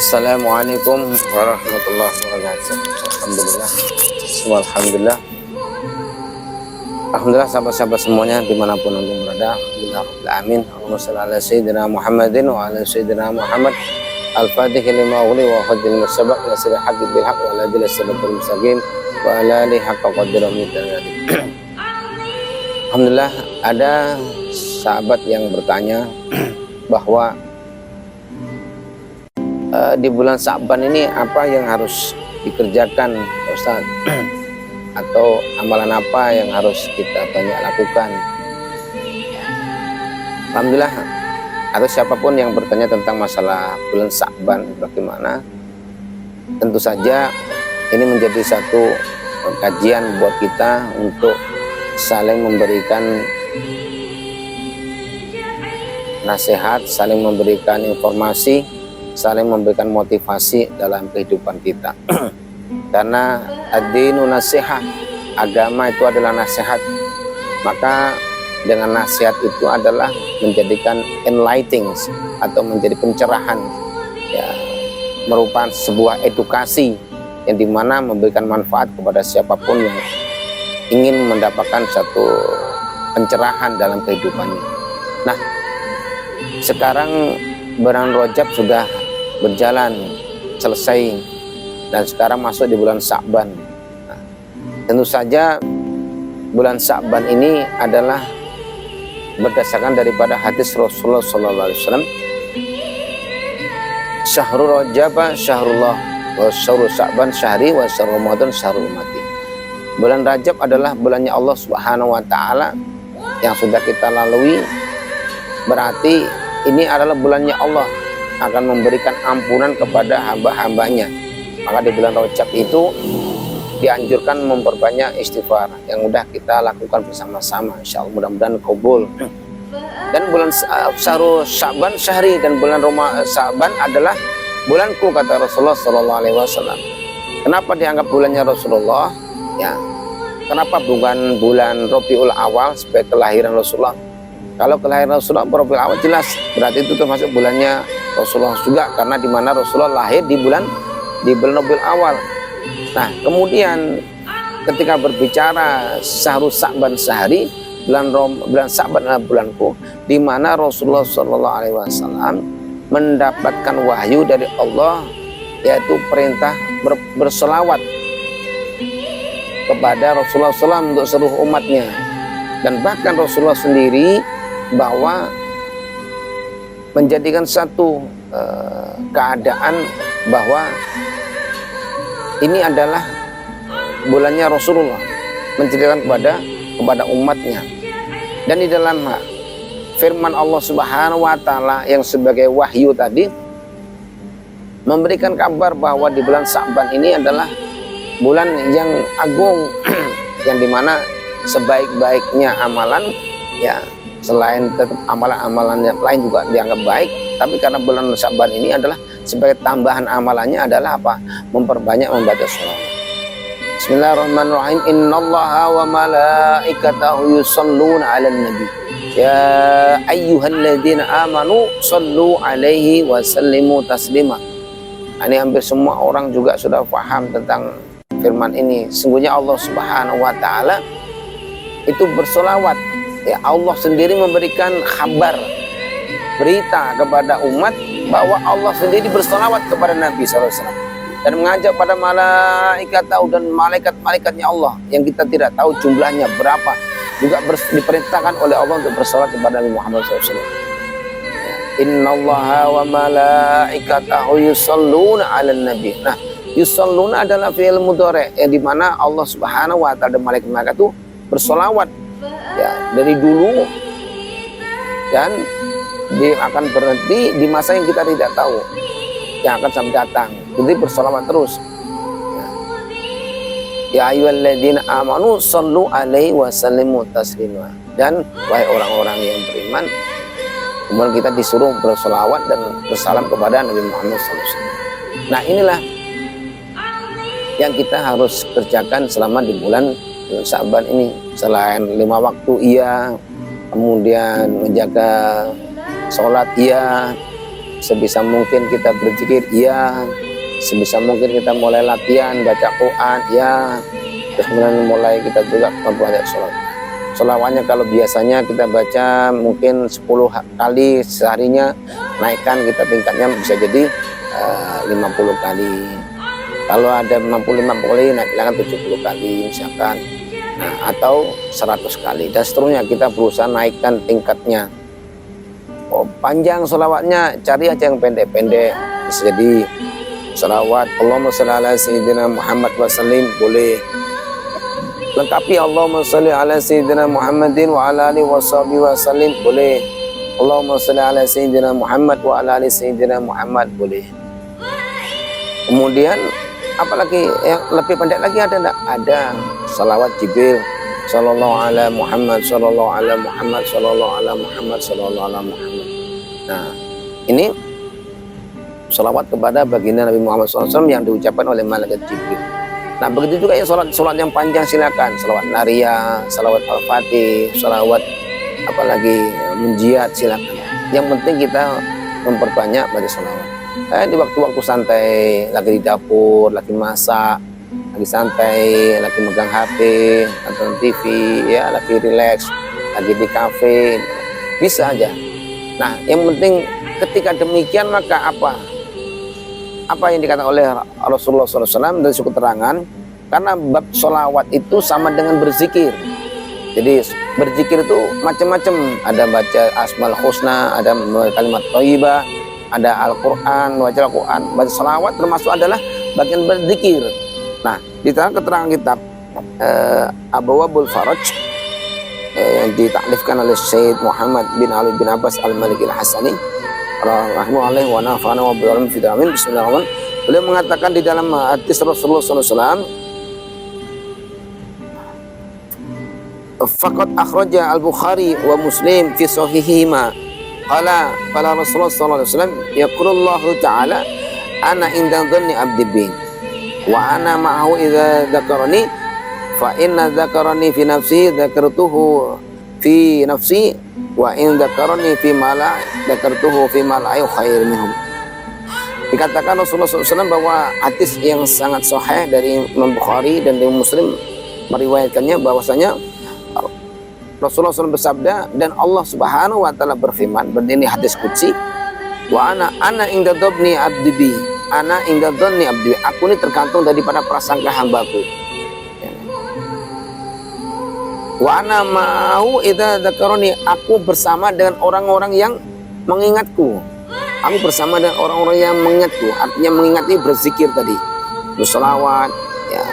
Assalamualaikum warahmatullahi wabarakatuh. Alhamdulillah. Alhamdulillah sahabat-sahabat semuanya dimanapun anda berada. Amin. Allahumma shalli ala sayyidina Muhammadin wa ala sayyidina Muhammad. Al-Fatih lima ughli wa khadim sabaq nasir haqqi bil haqq wa la ila siratal mustaqim wa ala alihi haqqa qadrihi. Alhamdulillah, ada sahabat yang bertanya bahwa di bulan Sa'ban ini apa yang harus dikerjakan, Ustaz? Atau amalan apa yang harus kita banyak lakukan? Alhamdulillah, atau siapapun yang bertanya tentang masalah bulan Sa'ban bagaimana, tentu saja ini menjadi satu kajian buat kita untuk saling memberikan nasihat, saling memberikan informasi, saling memberikan motivasi dalam kehidupan kita. Karena ad-dinu nasihat, agama itu adalah nasihat. Maka dengan nasihat itu adalah menjadikan enlightening atau menjadi pencerahan, ya, merupakan sebuah edukasi yang dimana memberikan manfaat kepada siapapun yang ingin mendapatkan satu pencerahan dalam kehidupannya. Nah, sekarang bulan Rajab sudah berjalan selesai dan sekarang masuk di bulan Sa'ban. Nah, tentu saja bulan Sa'ban ini adalah berdasarkan daripada hadis Rasulullah SAW. Syahrul Rajab syahrullah wa syahrul Sa'ban syahri wa syahrul Ramadan syahrul ummati. Bulan Rajab adalah bulannya Allah Subhanahu wa taala yang sudah kita lalui. Berarti ini adalah bulannya Allah akan memberikan ampunan kepada hamba-hambanya. Maka di bulan Rajab itu dianjurkan memperbanyak istighfar yang udah kita lakukan bersama-sama. Insya Allah mudah-mudahan kabul. Dan bulan Syahrul Sa'ban syahri, dan bulan Sa'ban adalah bulanku, kata Rasulullah SAW. Kenapa dianggap bulannya Rasulullah? Ya, kenapa bukan bulan Rabiul Awal sebagai kelahiran Rasulullah? Kalau kelahiran Rasulullah Rabiul Awal jelas, berarti itu termasuk bulannya Rasulullah juga, karena di mana Rasulullah lahir di bulan Rabiul Awal. Nah, kemudian ketika berbicara Syahrul Sa'ban sehari, bulan Sa'ban adalah bulanku, di mana Rasulullah SAW mendapatkan wahyu dari Allah, yaitu perintah berselawat kepada Rasulullah SAW untuk seluruh umatnya. Dan bahkan Rasulullah sendiri bahwa menjadikan satu keadaan bahwa ini adalah bulannya Rasulullah, menceritakan kepada umatnya. Dan di dalam firman Allah Subhanahu wa taala yang sebagai wahyu tadi memberikan kabar bahwa di bulan Sa'ban ini adalah bulan yang agung yang dimana sebaik-baiknya amalan, ya, selain tetap amalan-amalan yang lain juga dianggap baik, tapi karena bulan Sa'ban ini adalah sebagai tambahan amalannya adalah apa? Memperbanyak membaca sholawat. Bismillahirrahmanirrahim. Innallaha wa malaikatahu yusholluna 'alan nabi. Ya ayyuhalladzina amanu shollu 'alaihi wa sallimu taslima. Ini hampir semua orang juga sudah paham tentang firman ini. Sungguhnya Allah Subhanahu wa taala itu bersolawat. Ya, Allah sendiri memberikan kabar, berita kepada umat bahwa Allah sendiri bersolawat kepada Nabi SAW dan mengajak pada malaikat tahu dan malaikat-malaikatnya Allah yang kita tidak tahu jumlahnya berapa, juga diperintahkan oleh Allah untuk bersolawat kepada Nabi Muhammad SAW. Innallaha wa malaikatahu yusholluna 'alan nabi. Nah, yusholluna adalah fi'il mudhari' yang dimana Allah Subhanahu wa taala dan malaikat-malaikat itu bersolawat, ya, dari dulu, dan dia akan berhenti di masa yang kita tidak tahu yang akan sampai datang. Jadi bersolawat terus. Ya ayyuhalladzina amanu shollu 'alaihi wa sallimu taslima. Dan wahai orang-orang yang beriman, kemudian kita disuruh bersolawat dan bersalam kepada Nabi Muhammad SAW. Nah, inilah yang kita harus kerjakan selama di bulan Sa'ban ini. Selain 5 waktu iya, kemudian menjaga sholat iya, sebisa mungkin kita berzikir, ya. Sebisa mungkin kita mulai latihan baca Quran, ya. Terus kemudian mulai kita juga memperbanyak sholat. Sholawatnya kalau biasanya kita baca mungkin 10 kali seharinya, naikkan kita tingkatnya bisa jadi 50 kali. Kalau ada 55 kali, naikkan 70 kali misalkan. Nah, atau 100 kali dan seterusnya, kita berusaha naikkan tingkatnya. Panjang sholawatnya, cari aja yang pendek-pendek. Bisa jadi sholawat Allahumma sholli ala sayyidina Muhammad wa sallim, boleh. Lengkapi Allahumma sholli ala sayyidina Muhammadin wa ala alihi wa sahbihi wa sallim, boleh. Allahumma sholli ala sayyidina Muhammad wa ala ali sayyidina Muhammad, boleh. Kemudian apalagi yang lebih pendek lagi ada enggak? Ada salawat Jibril, sallallahu ala Muhammad, sallallahu ala Muhammad, sallallahu ala Muhammad, sallallahu ala Muhammad. Nah, ini salawat kepada baginda Nabi Muhammad SAW yang diucapkan oleh malaikat Jibril. Nah, begitu juga ya sholat yang panjang, silakan salawat Nariyah, salawat Al-Fatih, salawat apalagi Munjiat, silakan. Yang penting kita memperbanyak baca salawat. Di waktu-waktu santai, lagi di dapur, lagi masak, lagi santai, lagi megang HP, nonton TV, ya, lagi relax, lagi di kafe, bisa aja. Nah, yang penting ketika demikian maka apa yang dikatakan oleh Rasulullah SAW dari suku keterangan, karena bab sholawat itu sama dengan berzikir. Jadi berzikir itu macam-macam, ada baca asmaul husna, ada kalimat thayyibah, ada Al-Quran, baca Al-Quran, baca sholawat termasuk adalah bagian berzikir. Nah, di dalam keterangan kitab Abwabul Faraj yang ditaklifkan oleh Syed Muhammad bin Ali bin Abbas Al-Maliki Al-Hasani rahimahullah wa nafa'ana wa bi'ilmi fi damin, bismillahirrahmanirrahim. Beliau mengatakan di dalam hadis Rasulullah SAW, faqad akhraja Al-Bukhari wa Muslim fi sahihihima qala Rasulullah sallallahu alaihi wasallam, yaqulullahu ta'ala ana inda dhanni abdi bi wa ana ma'ahu idza dzakarani fa inna dzakarani fi nafsi dzakartuhu fi nafsi wa in dzakarani fi ma la dzakartuhu fi ma la khair minhum. Dikatakan Rasulullah SAW bahwa hadis yang sangat sahih dari Imam Bukhari dan dari Muslim meriwayatkannya bahwasanya Rasulullah SAW bersabda, dan Allah Subhanahu wa taala berfirman, ini hadis qudsi, wa ana inda dhanni abdi bi, ana inda dhanni abdi, aku ini tergantung daripada prasangka hambaku. Wa ana ma'ahu idza dzakarani, aku bersama dengan orang-orang yang mengingatku. Aku bersama dengan orang-orang yang mengingatku. Artinya mengingat ini berzikir tadi, berselawat, ya,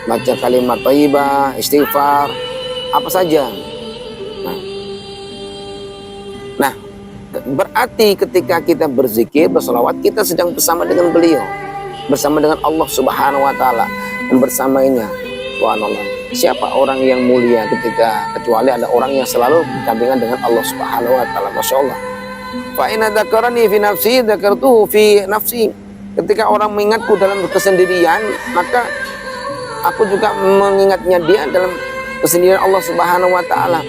baca kalimat thayyibah, istighfar, apa saja. Nah, berarti ketika kita berzikir, berselawat, kita sedang bersama dengan beliau, bersama dengan Allah Subhanahu wa taala, membersamainya. Subhanallah. Siapa orang yang mulia kecuali ada orang yang selalu berdampingan dengan Allah Subhanahu wa taala. Masya Allah. Fa inna dzakarani fi nafsi dzakartuhu fi nafsi. Ketika orang mengingatku dalam kesendirian, maka aku juga mengingatnya dia dalam kesendirian Allah Subhanahu wa taala.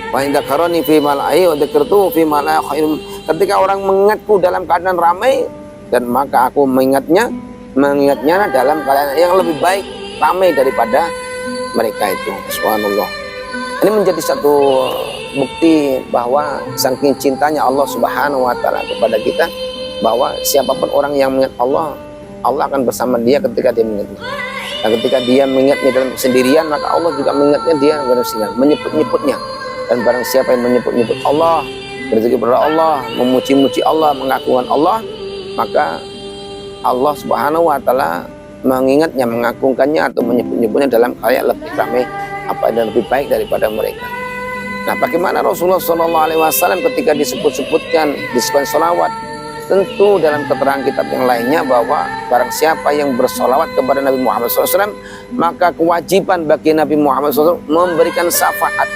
Wa in dzakarani fi mala'i wa dzakartuhu fi mala'i khairum. Ketika orang mengingatku dalam keadaan ramai, dan maka aku mengingatnya dalam keadaan yang lebih baik, ramai daripada mereka itu. Subhanallah. Ini menjadi satu bukti bahwa saking cintanya Allah Subhanahu wa taala kepada kita, bahwa siapapun orang yang mengingat Allah, Allah akan bersama dia ketika dia mengingatnya. Dan ketika dia mengingatnya dalam kesendirian, maka Allah juga mengingatnya dia dalam kesendirian, menyebut-nyebutnya. Dan barang siapa yang menyebut-nyebut Allah, berzikir kepada Allah, memuji-muji Allah, mengagungkan Allah, maka Allah Subhanahu wa taala mengingatnya, mengagungkannya atau menyebut-nyebutnya dalam karya lebih ramai dan lebih baik daripada mereka. Nah, bagaimana Rasulullah SAW ketika disebut-sebutkan salawat? Tentu dalam keterangan kitab yang lainnya bahwa barang siapa yang bersolawat kepada Nabi Muhammad SAW, maka kewajiban bagi Nabi Muhammad SAW memberikan syafaat.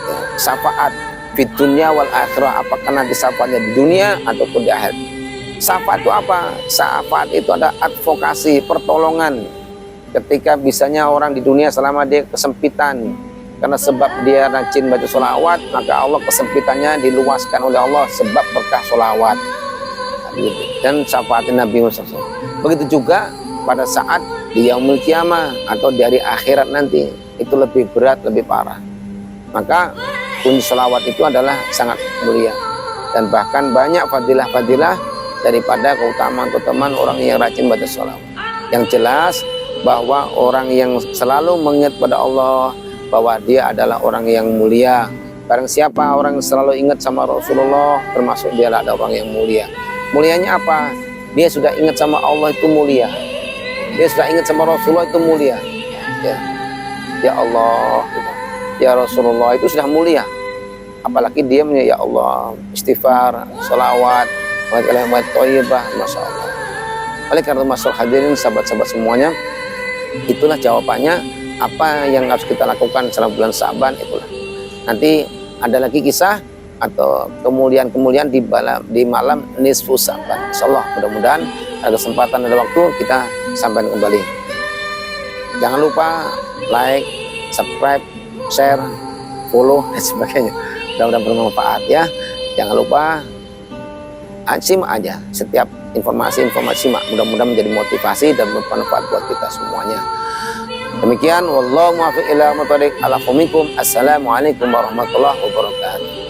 Ya, syafaat di dunia wal akhirah, apakah nanti syafaatnya di dunia ataupun di akhirat. Syafaat itu apa? Syafaat itu ada advokasi, pertolongan. Ketika bisanya orang di dunia selama dia kesempitan, karena sebab dia rajin baca sholawat, maka Allah kesempitannya diluaskan oleh Allah sebab berkah sholawat. Dan syafaat Nabi Muhammad SAW. Begitu juga pada saat di yaumul kiamah atau di hari akhirat nanti, itu lebih berat, lebih parah. Maka kunci sholawat itu adalah sangat mulia, dan bahkan banyak fadilah-fadilah daripada keutamaan orang yang rajin baca sholawat. Yang jelas bahwa orang yang selalu mengingat pada Allah, bahwa dia adalah orang yang mulia. Barang siapa orang yang selalu ingat sama Rasulullah, termasuk dia adalah orang yang mulia. Mulianya apa? Dia sudah ingat sama Allah, itu mulia. Dia sudah ingat sama Rasulullah, itu mulia. Ya Allah, ya Rasulullah, itu sudah mulia. Apalagi dia ya Allah, istighfar, sholawat, kalimat thayyibah, masya Allah. Oleh karena masyarakat hadirin, sahabat-sahabat semuanya, itulah jawabannya. Apa yang harus kita lakukan selama bulan Sa'ban, itulah. Nanti ada lagi kisah atau kemuliaan-kemuliaan di malam nisfu Sa'ban. Insyaallah, mudah-mudahan ada kesempatan, ada waktu, kita sampaikan kembali. Jangan lupa like, subscribe, share, follow, dan sebagainya. Mudah-mudahan bermanfaat ya. Jangan lupa simak aja setiap informasi-informasi, mudah-mudahan menjadi motivasi dan bermanfaat buat kita semuanya. Demikian, wallahu muwaffiq ila aqwamit thoriq. Assalamualaikum warahmatullahi wabarakatuh.